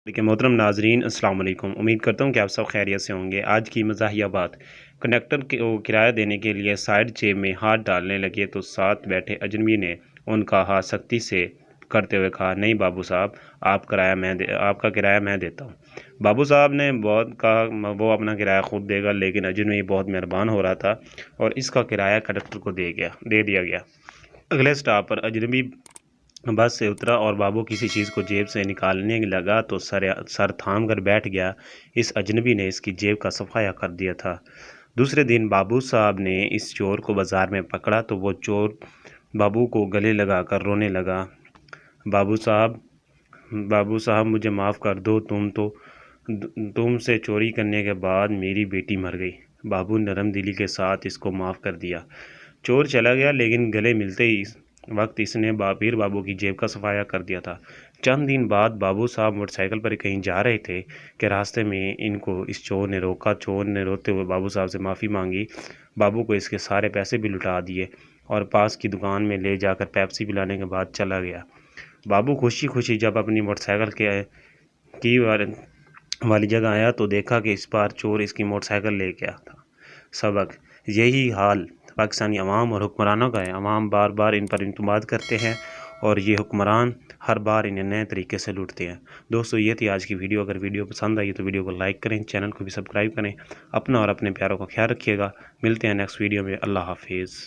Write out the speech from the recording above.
देखिए मोहतरम नाजरीन, अस्सलाम वालेकुम। उम्मीद करता हूँ कि आप सब खैरियत से होंगे। आज की मज़ाहिया बात, कंडक्टर को किराया देने के लिए साइड जेब में हाथ डालने लगे तो साथ बैठे अजनबी ने उनका हाथ सख्ती से करते हुए कहा, नहीं बाबू साहब, आपका किराया मैं देता हूँ। बाबू साहब ने बहुत कहा वो अपना किराया खुद देगा, लेकिन अजनबी बहुत मेहरबान हो रहा था और इसका किराया कंडक्टर को दे दिया गया। अगले स्टॉप पर अजनबी बस से उतरा और बाबू किसी चीज़ को जेब से निकालने लगा तो सर थाम कर बैठ गया। इस अजनबी ने इसकी जेब का सफाया कर दिया था। दूसरे दिन बाबू साहब ने इस चोर को बाजार में पकड़ा तो वो चोर बाबू को गले लगा कर रोने लगा। बाबू साहब बाबू साहब, मुझे माफ़ कर दो, तुमसे चोरी करने के बाद मेरी बेटी मर गई। बाबू नरम दिली के साथ इसको माफ़ कर दिया। चोर चला गया, लेकिन गले मिलते ही वक्त इसने फिर बाबू की जेब का सफाया कर दिया था। चंद दिन बाद बाबू साहब मोटरसाइकिल पर कहीं जा रहे थे कि रास्ते में इनको इस चोर ने रोका। चोर ने रोते हुए बाबू साहब से माफ़ी मांगी। बाबू को इसके सारे पैसे भी लुटा दिए और पास की दुकान में ले जाकर पेप्सी पिलाने के बाद चला गया। बाबू खुशी खुशी जब अपनी मोटरसाइकिल की वाली जगह आया तो देखा कि इस बार चोर इसकी मोटरसाइकिल ले गया था। सबक, यही हाल पाकिस्तानी अवाम और हुक्मरानों का है। अवाम बार बार इन पर इंतमाद करते हैं और ये हुक्मरान हर बार इन्हें नए तरीके से लूटते हैं। दोस्तों, ये थी आज की वीडियो। अगर वीडियो पसंद आई तो वीडियो को लाइक करें, चैनल को भी सब्सक्राइब करें। अपना और अपने प्यारों का ख्याल रखिएगा। मिलते हैं नेक्स्ट वीडियो में। अल्लाह हाफिज़।